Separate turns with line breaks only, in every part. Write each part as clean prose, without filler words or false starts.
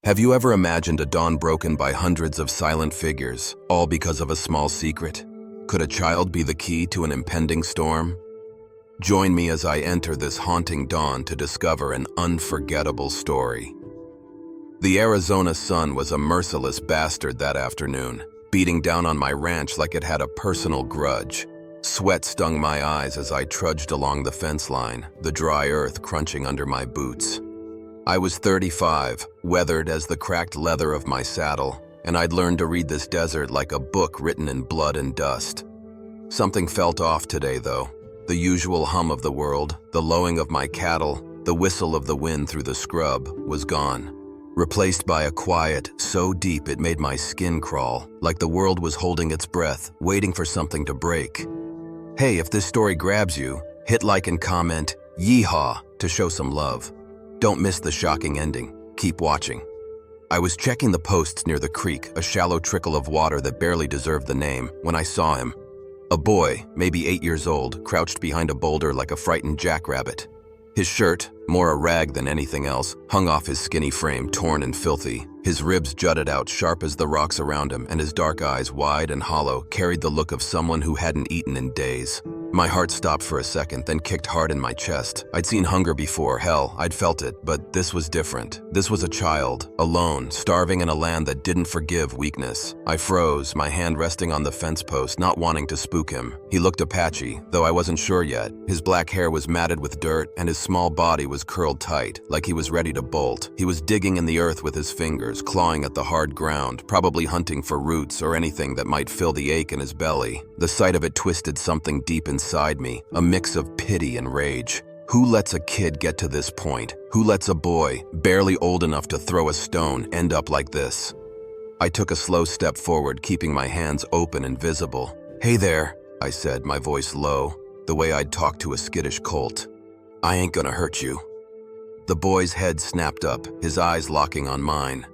Have you ever imagined a dawn broken by hundreds of silent figures, all because of a small secret? Could a child be the key to an impending storm? Join me as I enter this haunting dawn to discover an unforgettable story. The Arizona sun was a merciless bastard that afternoon, beating down on my ranch like it had a personal grudge. Sweat stung my eyes as I trudged along the fence line, the dry earth crunching under my boots. I was 35, weathered as the cracked leather of my saddle, and I'd learned to read this desert like a book written in blood and dust. Something felt off today, though. The usual hum of the world, the lowing of my cattle, the whistle of the wind through the scrub was gone, replaced by a quiet so deep it made my skin crawl, like the world was holding its breath, waiting for something to break. Hey, if this story grabs you, hit like and comment, "Yeehaw," to show some love. Don't miss the shocking ending. Keep watching. I was checking the posts near the creek, a shallow trickle of water that barely deserved the name, when I saw him. A boy, maybe 8 years old, crouched behind a boulder like a frightened jackrabbit. His shirt, more a rag than anything else, hung off his skinny frame, torn and filthy. His ribs jutted out sharp as the rocks around him, and his dark eyes, wide and hollow, carried the look of someone who hadn't eaten in days. My heart stopped for a second, then kicked hard in my chest. I'd seen hunger before, hell, I'd felt it, but this was different. This was a child, alone, starving in a land that didn't forgive weakness. I froze, my hand resting on the fence post, not wanting to spook him. He looked Apache, though I wasn't sure yet. His black hair was matted with dirt, and his small body was curled tight, like he was ready to bolt. He was digging in the earth with his fingers, clawing at the hard ground, probably hunting for roots or anything that might fill the ache in his belly. The sight of it twisted something deep inside me, a mix of pity and rage. Who lets a kid get to this point? Who lets a boy, barely old enough to throw a stone, end up like this? I took a slow step forward, keeping my hands open and visible. "Hey there," I said, my voice low, the way I'd talk to a skittish colt. "I ain't gonna hurt you." The boy's head snapped up, his eyes locking on mine.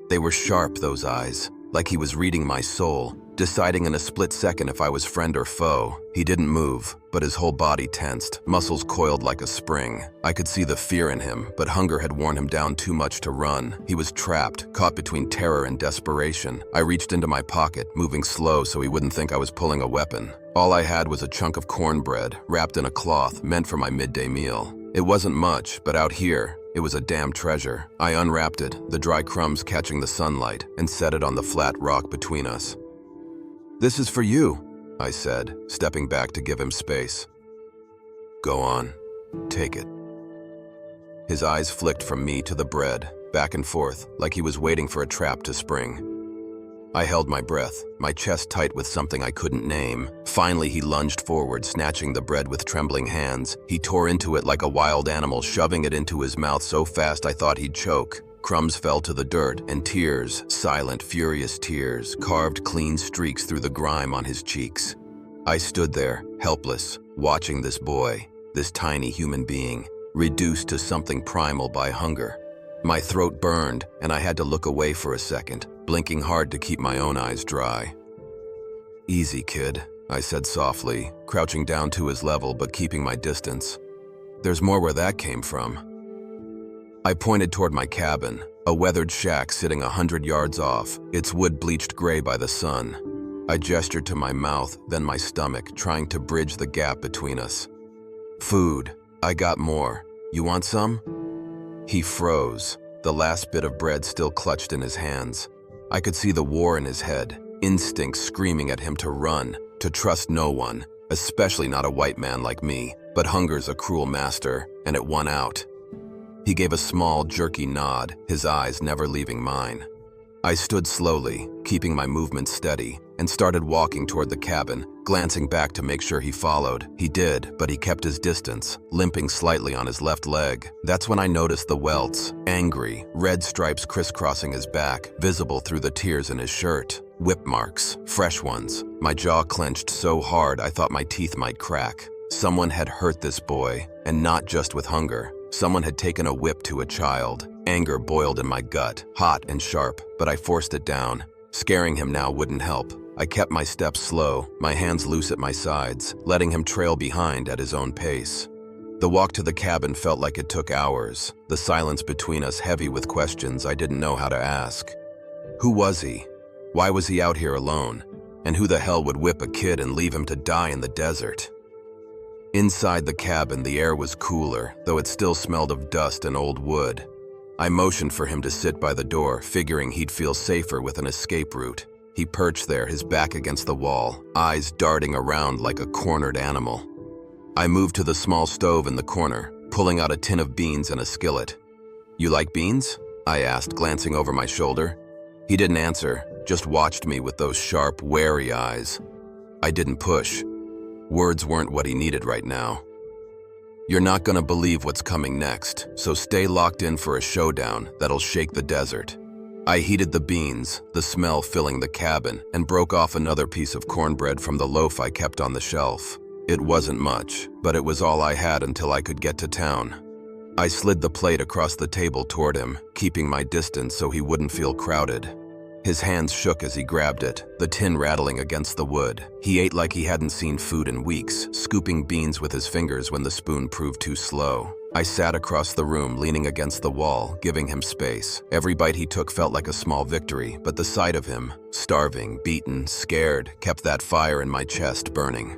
They were sharp, those eyes, like he was reading my soul, deciding in a split second if I was friend or foe. He didn't move, but his whole body tensed, muscles coiled like a spring. I could see the fear in him, but hunger had worn him down too much to run. He was trapped, caught between terror and desperation. I reached into my pocket, moving slow so he wouldn't think I was pulling a weapon. All I had was a chunk of cornbread, wrapped in a cloth, meant for my midday meal. It wasn't much, but out here, it was a damn treasure. I unwrapped it, the dry crumbs catching the sunlight, and set it on the flat rock between us. "This is for you," I said, stepping back to give him space. "Go on, take it." His eyes flicked from me to the bread, back and forth, like he was waiting for a trap to spring. I held my breath, my chest tight with something I couldn't name. Finally, he lunged forward, snatching the bread with trembling hands. He tore into it like a wild animal, shoving it into his mouth so fast I thought he'd choke. Crumbs fell to the dirt, and tears, silent, furious tears, carved clean streaks through the grime on his cheeks. I stood there, helpless, watching this boy, this tiny human being, reduced to something primal by hunger. My throat burned, and I had to look away for a second, blinking hard to keep my own eyes dry. "Easy, kid," I said softly, crouching down to his level but keeping my distance. "There's more where that came from." I pointed toward my cabin, a weathered shack sitting 100 yards off, its wood bleached gray by the sun. I gestured to my mouth, then my stomach, trying to bridge the gap between us. "Food. I got more. You want some?" He froze, the last bit of bread still clutched in his hands. I could see the war in his head, instinct screaming at him to run, to trust no one, especially not a white man like me. But hunger's a cruel master, and it won out. He gave a small, jerky nod, his eyes never leaving mine. I stood slowly, keeping my movement steady, and started walking toward the cabin, glancing back to make sure he followed. He did, but he kept his distance, limping slightly on his left leg. That's when I noticed the welts, angry, red stripes crisscrossing his back, visible through the tears in his shirt. Whip marks, fresh ones. My jaw clenched so hard I thought my teeth might crack. Someone had hurt this boy, and not just with hunger. Someone had taken a whip to a child. Anger boiled in my gut, hot and sharp, but I forced it down. Scaring him now wouldn't help. I kept my steps slow, my hands loose at my sides, letting him trail behind at his own pace. The walk to the cabin felt like it took hours, the silence between us heavy with questions I didn't know how to ask. Who was he? Why was he out here alone? And who the hell would whip a kid and leave him to die in the desert? Inside the cabin, the air was cooler, though it still smelled of dust and old wood. I motioned for him to sit by the door, figuring he'd feel safer with an escape route. He perched there, his back against the wall, eyes darting around like a cornered animal. I moved to the small stove in the corner, pulling out a tin of beans and a skillet. "You like beans?" I asked, glancing over my shoulder. He didn't answer, just watched me with those sharp, wary eyes. I didn't push. Words weren't what he needed right now. "You're not gonna believe what's coming next, so stay locked in for a showdown that'll shake the desert." I heated the beans, the smell filling the cabin, and broke off another piece of cornbread from the loaf I kept on the shelf. It wasn't much, but it was all I had until I could get to town. I slid the plate across the table toward him, keeping my distance so he wouldn't feel crowded. His hands shook as he grabbed it, the tin rattling against the wood. He ate like he hadn't seen food in weeks, scooping beans with his fingers when the spoon proved too slow. I sat across the room, leaning against the wall, giving him space. Every bite he took felt like a small victory, but the sight of him, starving, beaten, scared, kept that fire in my chest burning.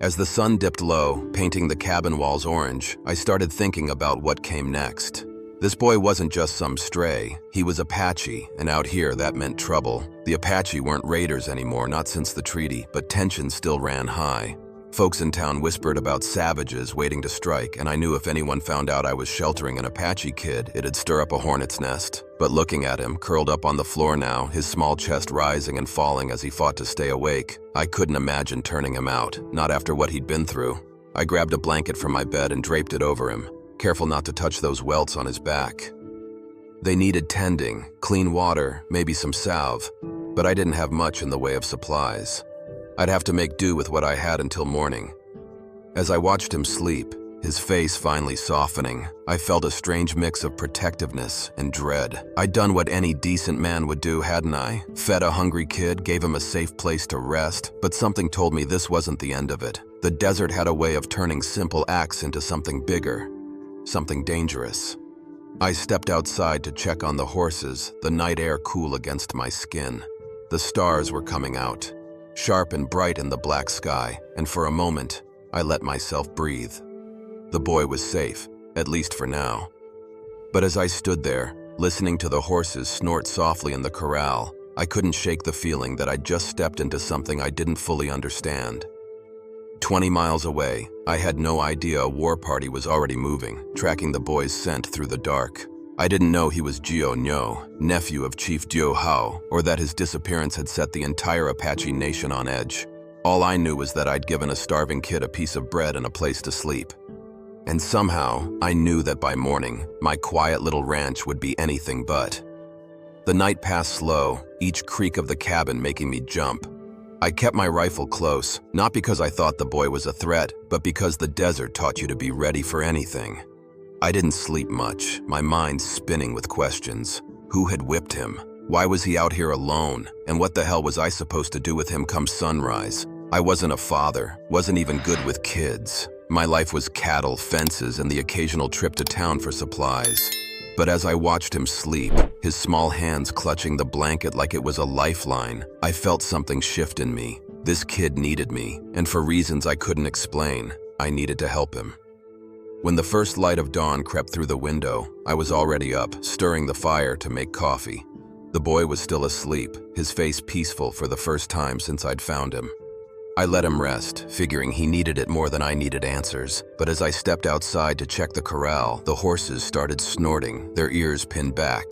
As the sun dipped low, painting the cabin walls orange, I started thinking about what came next. This boy wasn't just some stray, he was Apache, and out here that meant trouble. The Apache weren't raiders anymore, not since the treaty, but tension still ran high. Folks in town whispered about savages waiting to strike, and I knew if anyone found out I was sheltering an Apache kid, it'd stir up a hornet's nest. But looking at him, curled up on the floor now, his small chest rising and falling as he fought to stay awake, I couldn't imagine turning him out, not after what he'd been through. I grabbed a blanket from my bed and draped it over him, careful not to touch those welts on his back. They needed tending, clean water, maybe some salve, but I didn't have much in the way of supplies. I'd have to make do with what I had until morning. As I watched him sleep, his face finally softening, I felt a strange mix of protectiveness and dread. I'd done what any decent man would do, hadn't I? Fed a hungry kid, gave him a safe place to rest, but something told me this wasn't the end of it. The desert had a way of turning simple acts into something bigger, something dangerous. I stepped outside to check on the horses, the night air cool against my skin. The stars were coming out, sharp and bright in the black sky, and for a moment, I let myself breathe. The boy was safe, at least for now. But as I stood there, listening to the horses snort softly in the corral, I couldn't shake the feeling that I'd just stepped into something I didn't fully understand. 20 miles away, I had no idea a war party was already moving, tracking the boy's scent through the dark. I didn't know he was Gio Nyo, nephew of Chief Dio Hao, or that his disappearance had set the entire Apache nation on edge. All I knew was that I'd given a starving kid a piece of bread and a place to sleep. And somehow, I knew that by morning, my quiet little ranch would be anything but. The night passed slow, each creak of the cabin making me jump. I kept my rifle close, not because I thought the boy was a threat, but because the desert taught you to be ready for anything. I didn't sleep much, my mind spinning with questions. Who had whipped him? Why was he out here alone? And what the hell was I supposed to do with him come sunrise? I wasn't a father, wasn't even good with kids. My life was cattle, fences, and the occasional trip to town for supplies. But as I watched him sleep, his small hands clutching the blanket like it was a lifeline, I felt something shift in me. This kid needed me, and for reasons I couldn't explain, I needed to help him. When the first light of dawn crept through the window, I was already up, stirring the fire to make coffee. The boy was still asleep, his face peaceful for the first time since I'd found him. I let him rest, figuring he needed it more than I needed answers. But as I stepped outside to check the corral, the horses started snorting, their ears pinned back.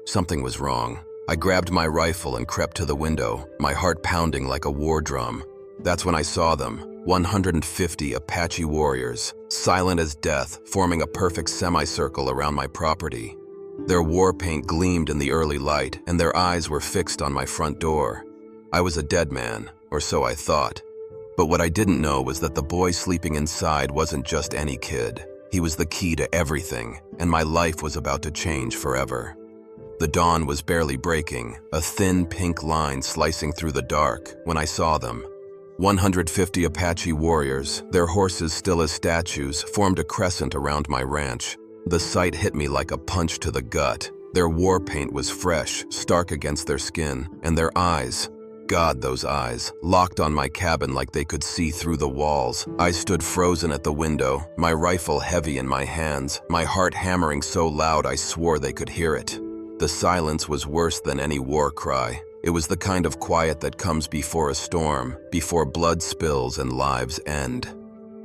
Something was wrong. I grabbed my rifle and crept to the window, my heart pounding like a war drum. That's when I saw them, 150 Apache warriors, silent as death, forming a perfect semicircle around my property. Their war paint gleamed in the early light, and their eyes were fixed on my front door. I was a dead man, or so I thought. But what I didn't know was that the boy sleeping inside wasn't just any kid. He was the key to everything, and my life was about to change forever. The dawn was barely breaking, a thin pink line slicing through the dark, when I saw them. 150 Apache warriors, their horses still as statues, formed a crescent around my ranch. The sight hit me like a punch to the gut. Their war paint was fresh, stark against their skin, and their eyes, God, those eyes, locked on my cabin like they could see through the walls. I stood frozen at the window, my rifle heavy in my hands, my heart hammering so loud I swore they could hear it. The silence was worse than any war cry. It was the kind of quiet that comes before a storm, before blood spills and lives end.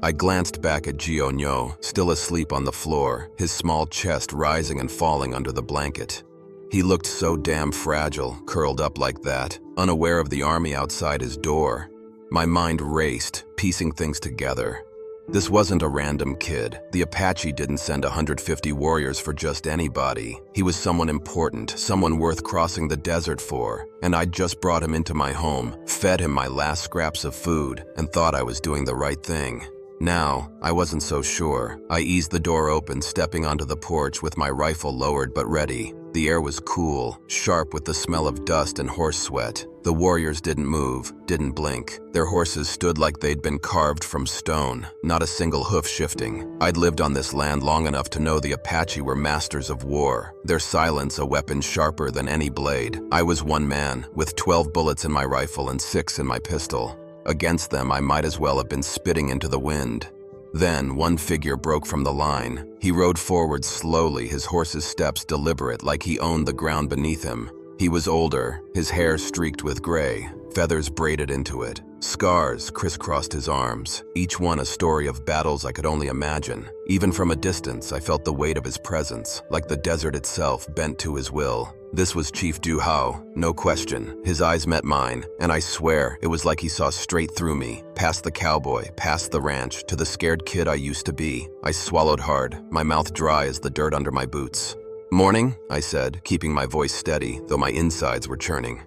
I glanced back at Gionyo, still asleep on the floor, his small chest rising and falling under the blanket. He looked so damn fragile, curled up like that, unaware of the army outside his door. My mind raced, piecing things together. This wasn't a random kid. The Apache didn't send 150 warriors for just anybody. He was someone important, someone worth crossing the desert for. And I'd just brought him into my home, fed him my last scraps of food, and thought I was doing the right thing. Now, I wasn't so sure. I eased the door open, stepping onto the porch with my rifle lowered but ready. The air was cool, sharp with the smell of dust and horse sweat. The warriors didn't move, didn't blink. Their horses stood like they'd been carved from stone, not a single hoof shifting. I'd lived on this land long enough to know the Apache were masters of war, their silence a weapon sharper than any blade. I was one man, with 12 bullets in my rifle and 6 in my pistol. Against them, I might as well have been spitting into the wind. Then, one figure broke from the line. He rode forward slowly, his horse's steps deliberate, like he owned the ground beneath him. He was older, his hair streaked with gray, feathers braided into it. Scars crisscrossed his arms, each one a story of battles I could only imagine. Even from a distance, I felt the weight of his presence, like the desert itself bent to his will. This was Chief Du Hao, no question. His eyes met mine, and I swear it was like he saw straight through me, past the cowboy, past the ranch, to the scared kid I used to be. I swallowed hard, my mouth dry as the dirt under my boots. "Morning," I said, keeping my voice steady, though my insides were churning.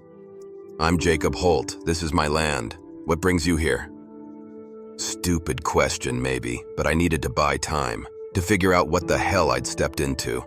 "I'm Jacob Holt. This is my land. What brings you here?" Stupid question, maybe, but I needed to buy time, to figure out what the hell I'd stepped into.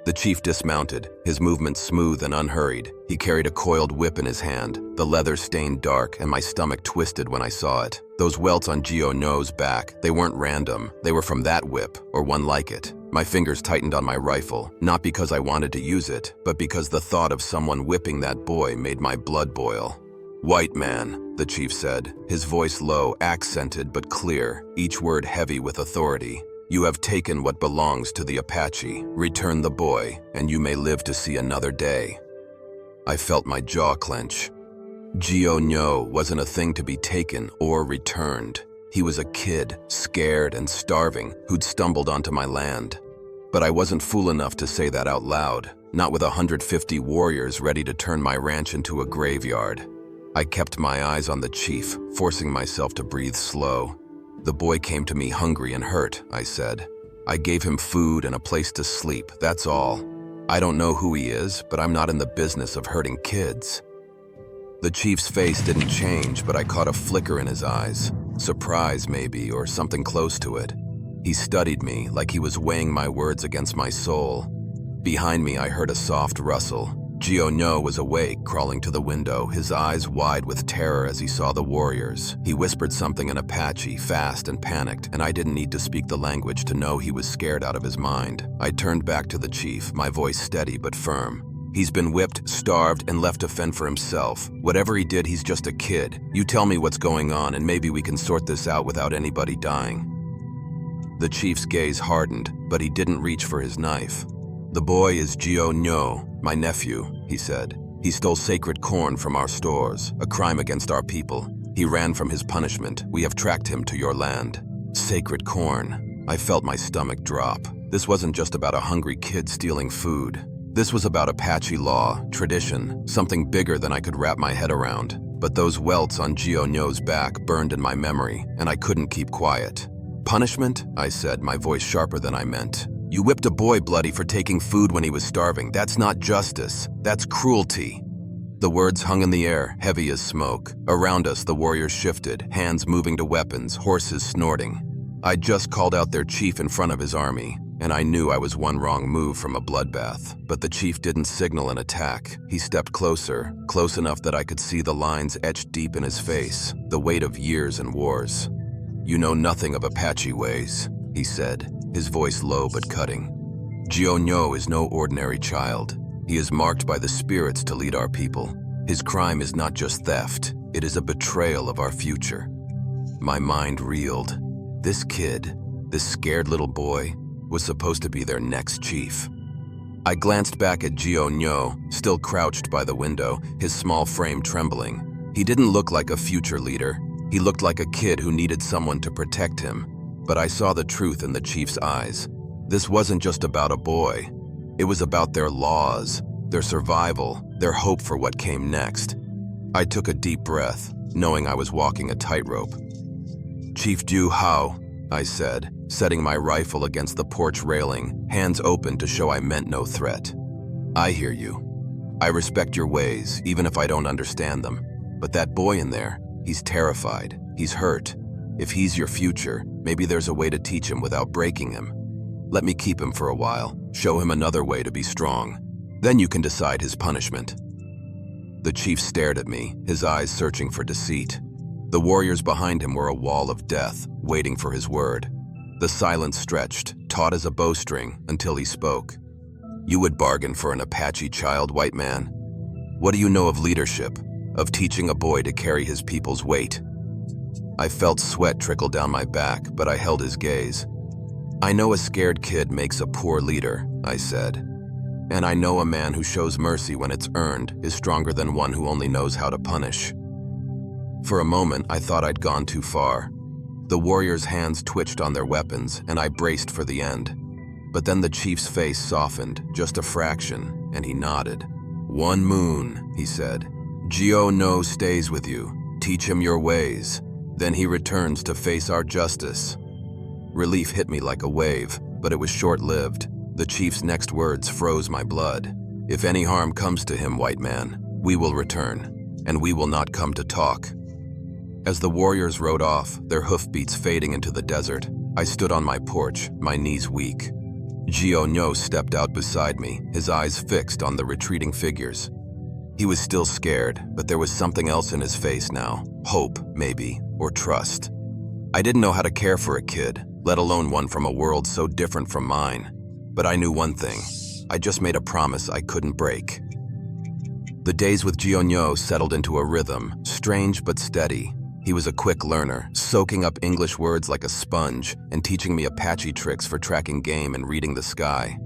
The chief dismounted, his movements smooth and unhurried. He carried a coiled whip in his hand, the leather stained dark, and my stomach twisted when I saw it. Those welts on Gionyo's back, they weren't random. They were from that whip, or one like it. My fingers tightened on my rifle, not because I wanted to use it, but because the thought of someone whipping that boy made my blood boil. "White man," the chief said, his voice low, accented but clear, each word heavy with authority. "You have taken what belongs to the Apache. Return the boy, and you may live to see another day." I felt my jaw clench. Gionyo wasn't a thing to be taken or returned. He was a kid, scared and starving, who'd stumbled onto my land. But I wasn't fool enough to say that out loud, not with 150 warriors ready to turn my ranch into a graveyard. I kept my eyes on the chief, forcing myself to breathe slow. "The boy came to me hungry and hurt," I said. "I gave him food and a place to sleep, that's all. I don't know who he is, but I'm not in the business of hurting kids." The chief's face didn't change, but I caught a flicker in his eyes. Surprise, maybe, or something close to it. He studied me, like he was weighing my words against my soul. Behind me, I heard a soft rustle. Gionyo was awake, crawling to the window, his eyes wide with terror as he saw the warriors. He whispered something in Apache, fast and panicked, and I didn't need to speak the language to know he was scared out of his mind. I turned back to the chief, my voice steady but firm. "He's been whipped, starved, and left to fend for himself. Whatever he did, he's just a kid. You tell me what's going on, and maybe we can sort this out without anybody dying." The chief's gaze hardened, but he didn't reach for his knife. "The boy is Gionyo, my nephew," he said. "He stole sacred corn from our stores, a crime against our people. He ran from his punishment. We have tracked him to your land." Sacred corn. I felt my stomach drop. This wasn't just about a hungry kid stealing food. This was about Apache law, tradition, something bigger than I could wrap my head around. But those welts on Gionyo's back burned in my memory, and I couldn't keep quiet. "Punishment?" I said, my voice sharper than I meant. "You whipped a boy bloody for taking food when he was starving. That's not justice. That's cruelty." The words hung in the air, heavy as smoke. Around us, the warriors shifted, hands moving to weapons, horses snorting. I'd just called out their chief in front of his army, and I knew I was one wrong move from a bloodbath. But the chief didn't signal an attack. He stepped closer, close enough that I could see the lines etched deep in his face, the weight of years and wars. "You know nothing of Apache ways," he said, his voice low but cutting. "Jionyo is no ordinary child. He is marked by the spirits to lead our people. His crime is not just theft, it is a betrayal of our future." My mind reeled. This kid, this scared little boy, was supposed to be their next chief. I glanced back at Jionyo, still crouched by the window, his small frame trembling. He didn't look like a future leader. He looked like a kid who needed someone to protect him. But I saw the truth in the chief's eyes. This wasn't just about a boy. It was about their laws, their survival, their hope for what came next. I took a deep breath, knowing I was walking a tightrope. "Chief Ju Hao," I said, setting my rifle against the porch railing, hands open to show I meant no threat. "I hear you. I respect your ways, even if I don't understand them. But that boy in there, he's terrified. He's hurt. If he's your future, maybe there's a way to teach him without breaking him. Let me keep him for a while, show him another way to be strong. Then you can decide his punishment." The chief stared at me, his eyes searching for deceit. The warriors behind him were a wall of death, waiting for his word. The silence stretched, taut as a bowstring, until he spoke. "You would bargain for an Apache child, white man? What do you know of leadership, of teaching a boy to carry his people's weight?" I felt sweat trickle down my back, but I held his gaze. "I know a scared kid makes a poor leader," I said. "And I know a man who shows mercy when it's earned is stronger than one who only knows how to punish." For a moment, I thought I'd gone too far. The warriors' hands twitched on their weapons, and I braced for the end. But then the chief's face softened, just a fraction, and he nodded. "One moon," he said. "Jio No stays with you. Teach him your ways. Then he returns to face our justice." Relief hit me like a wave, but it was short-lived. The chief's next words froze my blood. "If any harm comes to him, white man, we will return, and we will not come to talk." As the warriors rode off, their hoofbeats fading into the desert, I stood on my porch, my knees weak. Jionyo stepped out beside me, his eyes fixed on the retreating figures. He was still scared, but there was something else in his face now. Hope, maybe, or trust. I didn't know how to care for a kid, let alone one from a world so different from mine. But I knew one thing. I just made a promise I couldn't break. The days with Jionyo settled into a rhythm, strange but steady. He was a quick learner, soaking up English words like a sponge and teaching me Apache tricks for tracking game and reading the sky.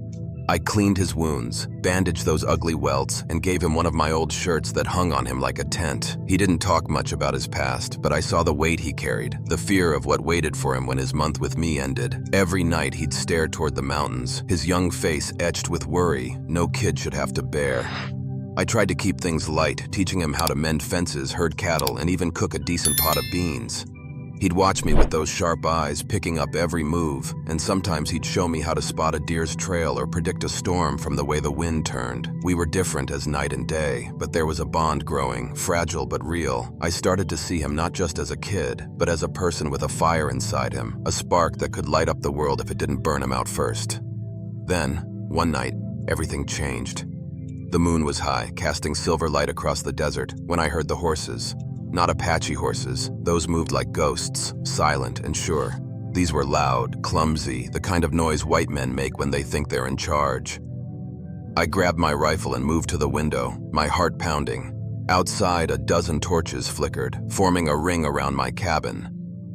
I cleaned his wounds, bandaged those ugly welts, and gave him one of my old shirts that hung on him like a tent. He didn't talk much about his past, but I saw the weight he carried, the fear of what waited for him when his month with me ended. Every night he'd stare toward the mountains, his young face etched with worry no kid should have to bear. I tried to keep things light, teaching him how to mend fences, herd cattle, and even cook a decent pot of beans. He'd watch me with those sharp eyes, picking up every move, and sometimes he'd show me how to spot a deer's trail or predict a storm from the way the wind turned. We were different as night and day, but there was a bond growing, fragile but real. I started to see him not just as a kid, but as a person with a fire inside him, a spark that could light up the world if it didn't burn him out first. Then, one night, everything changed. The moon was high, casting silver light across the desert, when I heard the horses. Not Apache horses. Those moved like ghosts, silent and sure. These were loud, clumsy, the kind of noise white men make when they think they're in charge. I grabbed my rifle and moved to the window, my heart pounding. Outside, a dozen torches flickered, forming a ring around my cabin.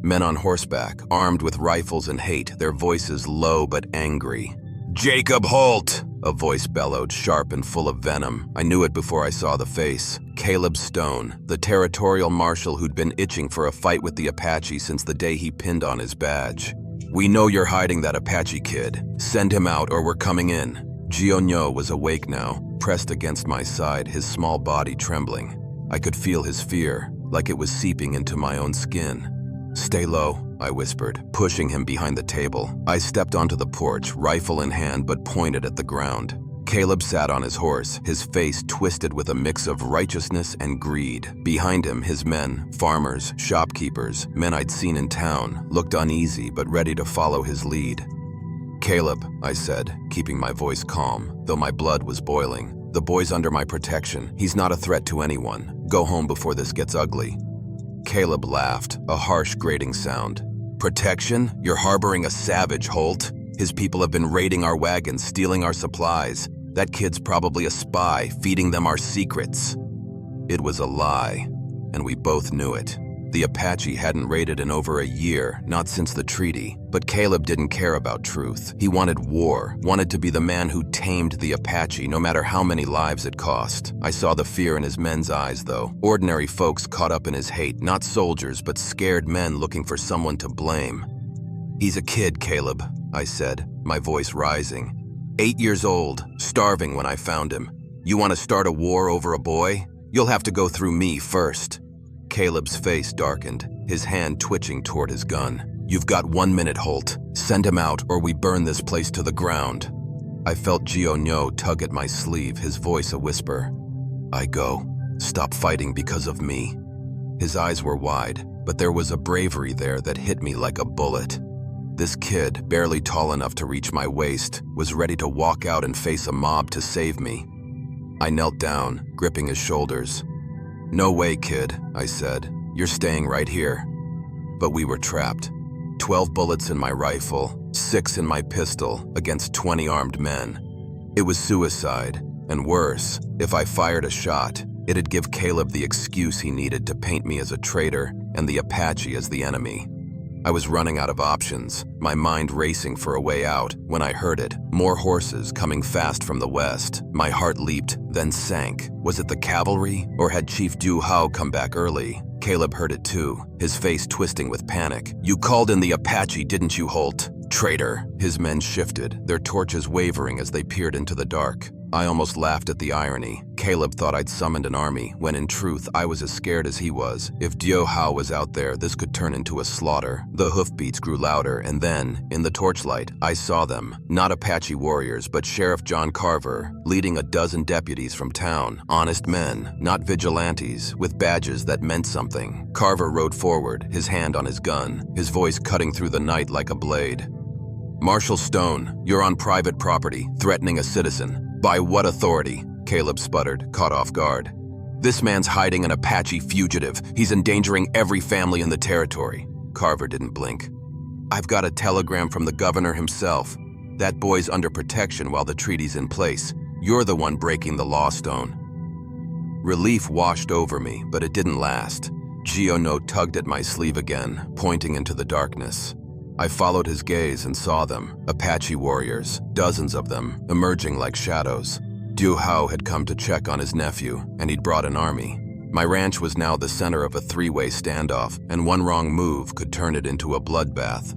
Men on horseback, armed with rifles and hate, their voices low but angry. "Jacob Holt!" A voice bellowed, sharp and full of venom. I knew it before I saw the face. Caleb Stone, the territorial marshal who'd been itching for a fight with the Apache since the day he pinned on his badge. "We know you're hiding that Apache kid. Send him out or we're coming in." Jionyo was awake now, pressed against my side, his small body trembling. I could feel his fear, like it was seeping into my own skin. "Stay low," I whispered, pushing him behind the table. I stepped onto the porch, rifle in hand but pointed at the ground. Caleb sat on his horse, his face twisted with a mix of righteousness and greed. Behind him, his men, farmers, shopkeepers, men I'd seen in town, looked uneasy but ready to follow his lead. Caleb, I said, keeping my voice calm, though my blood was boiling. The boy's under my protection. He's not a threat to anyone. Go home before this gets ugly. Caleb laughed, a harsh, grating sound. Protection? You're harboring a savage, Holt. His people have been raiding our wagons, stealing our supplies. That kid's probably a spy, feeding them our secrets. It was a lie, and we both knew it. The Apache hadn't raided in over a year, not since the treaty. But Caleb didn't care about truth. He wanted war, wanted to be the man who tamed the Apache, no matter how many lives it cost. I saw the fear in his men's eyes, though. Ordinary folks caught up in his hate, not soldiers, but scared men looking for someone to blame. He's a kid, Caleb, I said, my voice rising. 8 years old, starving when I found him. You want to start a war over a boy? You'll have to go through me first. Caleb's face darkened, his hand twitching toward his gun. You've got 1 minute, Holt. Send him out or we burn this place to the ground. I felt Gio tug at my sleeve, his voice a whisper. I go. Stop fighting because of me. His eyes were wide, but there was a bravery there that hit me like a bullet. This kid, barely tall enough to reach my waist, was ready to walk out and face a mob to save me. I knelt down, gripping his shoulders. No way, kid, I said. You're staying right here. But we were trapped. 12 bullets in my rifle, 6 in my pistol, against 20 armed men. It was suicide, and worse, if I fired a shot, it'd give Caleb the excuse he needed to paint me as a traitor and the Apache as the enemy. I was running out of options, my mind racing for a way out, when I heard it. More horses coming fast from the west. My heart leaped, then sank. Was it the cavalry, or had Chief Du Hao come back early? Caleb heard it too, his face twisting with panic. You called in the Apache, didn't you, Holt? Traitor. His men shifted, their torches wavering as they peered into the dark. I almost laughed at the irony. Caleb thought I'd summoned an army, when in truth I was as scared as he was. If Du Hao was out there, this could turn into a slaughter. The hoofbeats grew louder, and then, in the torchlight, I saw them. Not Apache warriors, but Sheriff John Carver, leading a dozen deputies from town. Honest men, not vigilantes, with badges that meant something. Carver rode forward, his hand on his gun, his voice cutting through the night like a blade. Marshal Stone, you're on private property, threatening a citizen. By what authority? Caleb sputtered, caught off guard. This man's hiding an Apache fugitive. He's endangering every family in the territory. Carver didn't blink. I've got a telegram from the governor himself. That boy's under protection while the treaty's in place. You're the one breaking the law, Stone. Relief washed over me, but it didn't last. Gio tugged at my sleeve again, pointing into the darkness. I followed his gaze and saw them, Apache warriors, dozens of them, emerging like shadows. Du Hao had come to check on his nephew, and he'd brought an army. My ranch was now the center of a three-way standoff, and one wrong move could turn it into a bloodbath.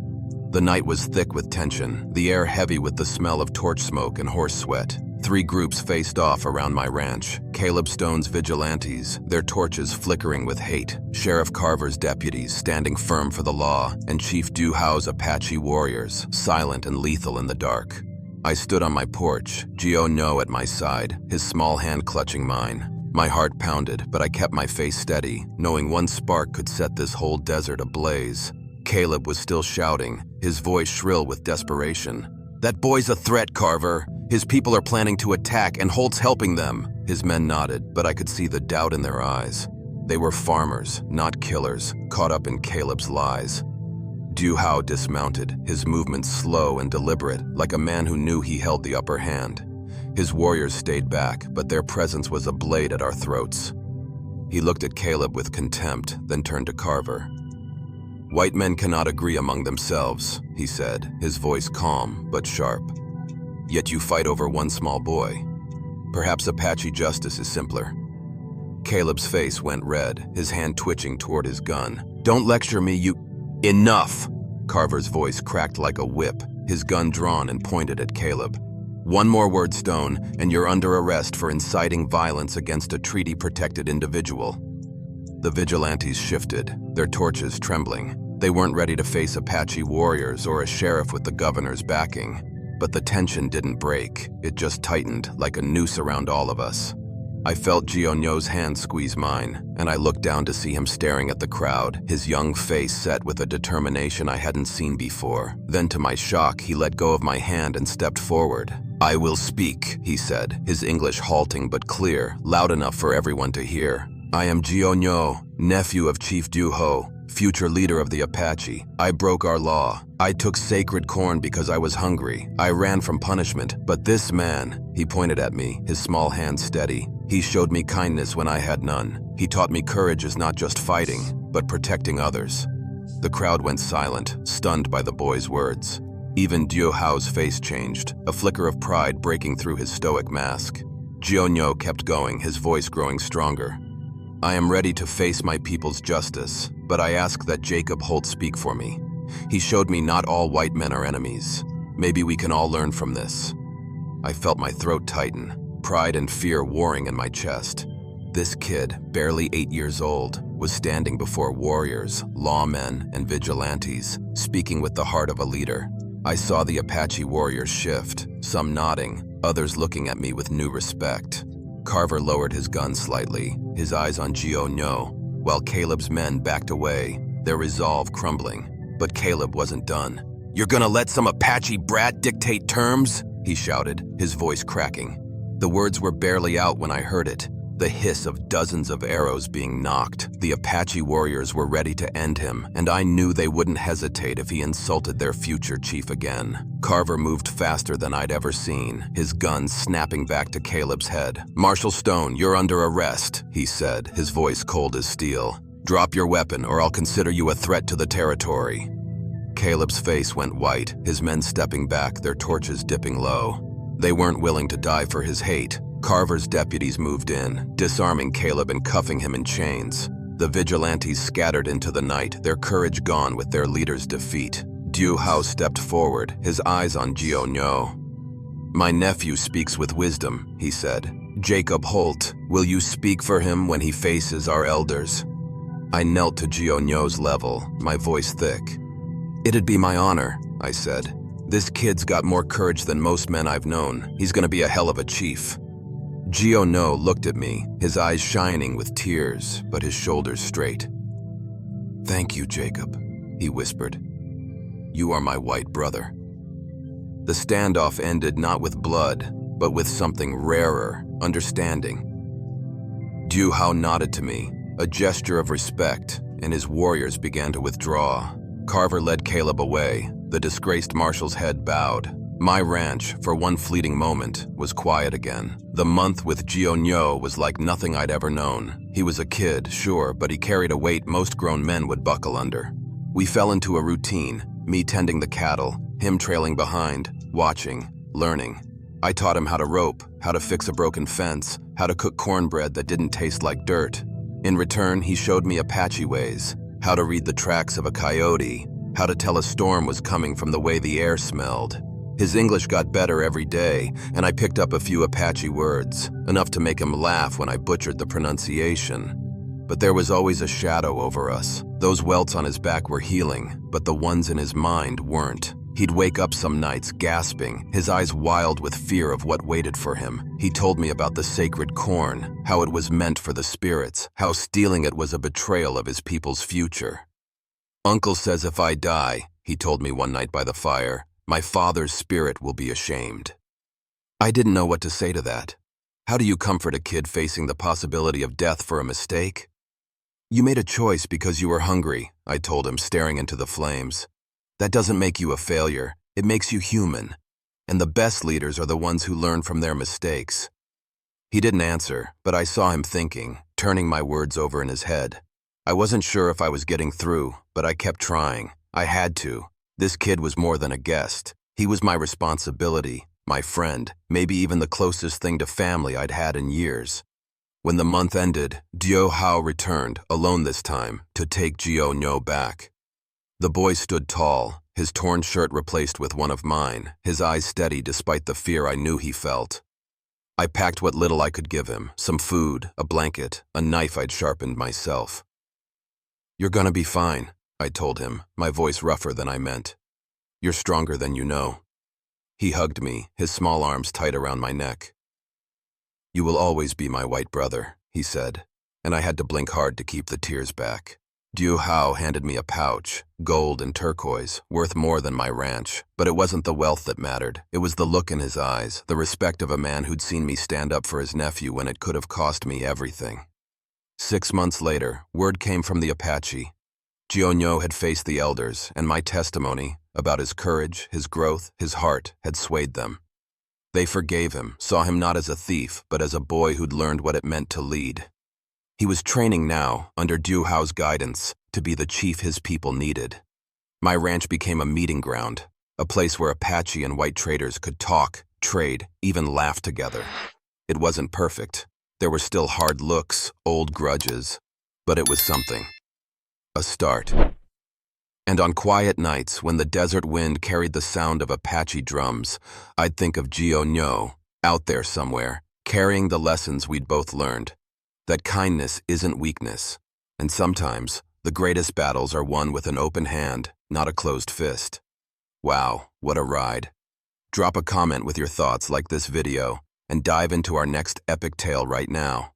The night was thick with tension, the air heavy with the smell of torch smoke and horse sweat. 3 groups faced off around my ranch. Caleb Stone's vigilantes, their torches flickering with hate. Sheriff Carver's deputies standing firm for the law, and Chief Du Hao's Apache warriors, silent and lethal in the dark. I stood on my porch, Gio at my side, his small hand clutching mine. My heart pounded, but I kept my face steady, knowing one spark could set this whole desert ablaze. Caleb was still shouting, his voice shrill with desperation. That boy's a threat, Carver. His people are planning to attack, and Holt's helping them. His men nodded, but I could see the doubt in their eyes. They were farmers, not killers, caught up in Caleb's lies. Du Hao dismounted, his movements slow and deliberate, like a man who knew he held the upper hand. His warriors stayed back, but their presence was a blade at our throats. He looked at Caleb with contempt, then turned to Carver. White men cannot agree among themselves, he said, his voice calm but sharp. Yet you fight over one small boy. Perhaps Apache justice is simpler. Caleb's face went red, his hand twitching toward his gun. Don't lecture me, you— Enough! Carver's voice cracked like a whip, his gun drawn and pointed at Caleb. One more word, Stone, and you're under arrest for inciting violence against a treaty-protected individual. The vigilantes shifted, their torches trembling. They weren't ready to face Apache warriors or a sheriff with the governor's backing. But the tension didn't break, it just tightened like a noose around all of us. I felt Gionyo's hand squeeze mine, and I looked down to see him staring at the crowd, his young face set with a determination I hadn't seen before. Then to my shock, he let go of my hand and stepped forward. "I will speak," he said, his English halting but clear, loud enough for everyone to hear. "I am Gionyo, nephew of Chief Duho, future leader of the Apache. I broke our law. I took sacred corn because I was hungry. I ran from punishment, but this man," he pointed at me, his small hand steady, "he showed me kindness when I had none. He taught me courage is not just fighting, but protecting others." The crowd went silent, stunned by the boy's words. Even Diu Hao's face changed, a flicker of pride breaking through his stoic mask. Gionyo kept going, his voice growing stronger. "I am ready to face my people's justice, but I ask that Jacob Holt speak for me. He showed me not all white men are enemies. Maybe we can all learn from this." I felt my throat tighten, pride and fear warring in my chest. This kid, barely 8 years old, was standing before warriors, lawmen, and vigilantes, speaking with the heart of a leader. I saw the Apache warriors shift, some nodding, others looking at me with new respect. Carver lowered his gun slightly, his eyes on Gionyo, while Caleb's men backed away, their resolve crumbling. But Caleb wasn't done. "You're gonna let some Apache brat dictate terms?" he shouted, his voice cracking. The words were barely out when I heard it, the hiss of dozens of arrows being knocked. The Apache warriors were ready to end him, and I knew they wouldn't hesitate if he insulted their future chief again. Carver moved faster than I'd ever seen, his gun snapping back to Caleb's head. "Marshal Stone, you're under arrest," he said, his voice cold as steel. "Drop your weapon or I'll consider you a threat to the territory." Caleb's face went white, his men stepping back, their torches dipping low. They weren't willing to die for his hate. Carver's deputies moved in, disarming Caleb and cuffing him in chains. The vigilantes scattered into the night, their courage gone with their leader's defeat. Diu Hao stepped forward, his eyes on Gionyo. "My nephew speaks with wisdom," he said. "Jacob Holt, will you speak for him when he faces our elders?" I knelt to Gionyo's level, my voice thick. "It'd be my honor," I said. "This kid's got more courage than most men I've known. He's gonna be a hell of a chief." Gionyo looked at me, his eyes shining with tears, but his shoulders straight. "Thank you, Jacob," he whispered. "You are my white brother." The standoff ended not with blood, but with something rarer, understanding. Diu Hao nodded to me, a gesture of respect, and his warriors began to withdraw. Carver led Caleb away, the disgraced marshal's head bowed. My ranch, for one fleeting moment, was quiet again. The month with Gionyo was like nothing I'd ever known. He was a kid, sure, but he carried a weight most grown men would buckle under. We fell into a routine, me tending the cattle, him trailing behind, watching, learning. I taught him how to rope, how to fix a broken fence, how to cook cornbread that didn't taste like dirt. In return, he showed me Apache ways, how to read the tracks of a coyote, how to tell a storm was coming from the way the air smelled. His English got better every day, and I picked up a few Apache words, enough to make him laugh when I butchered the pronunciation. But there was always a shadow over us. Those welts on his back were healing, but the ones in his mind weren't. He'd wake up some nights gasping, his eyes wild with fear of what waited for him. He told me about the sacred corn, how it was meant for the spirits, how stealing it was a betrayal of his people's future. "Uncle says if I die," he told me one night by the fire, "my father's spirit will be ashamed." I didn't know what to say to that. How do you comfort a kid facing the possibility of death for a mistake? "You made a choice because you were hungry," I told him, staring into the flames. "That doesn't make you a failure. It makes you human. And the best leaders are the ones who learn from their mistakes." He didn't answer, but I saw him thinking, turning my words over in his head. I wasn't sure if I was getting through, but I kept trying. I had to. This kid was more than a guest. He was my responsibility, my friend, maybe even the closest thing to family I'd had in years. When the month ended, Diu Hao returned, alone this time, to take Gionyo back. The boy stood tall, his torn shirt replaced with one of mine, his eyes steady despite the fear I knew he felt. I packed what little I could give him, some food, a blanket, a knife I'd sharpened myself. "You're gonna be fine," I told him, my voice rougher than I meant. "You're stronger than you know." He hugged me, his small arms tight around my neck. "You will always be my white brother," he said, and I had to blink hard to keep the tears back. Jiu Hao handed me a pouch, gold and turquoise, worth more than my ranch. But it wasn't the wealth that mattered. It was the look in his eyes, the respect of a man who'd seen me stand up for his nephew when it could have cost me everything. 6 months later, word came from the Apache. Jiu had faced the elders, and my testimony about his courage, his growth, his heart had swayed them. They forgave him, saw him not as a thief, but as a boy who'd learned what it meant to lead. He was training now, under Jiu Hao's guidance, to be the chief his people needed. My ranch became a meeting ground, a place where Apache and white traders could talk, trade, even laugh together. It wasn't perfect. There were still hard looks, old grudges, but it was something. A start. And on quiet nights, when the desert wind carried the sound of Apache drums, I'd think of Jiu out there somewhere, carrying the lessons we'd both learned. That kindness isn't weakness, and sometimes the greatest battles are won with an open hand, not a closed fist. Wow, what a ride. Drop a comment with your thoughts like this video, and dive into our next epic tale right now.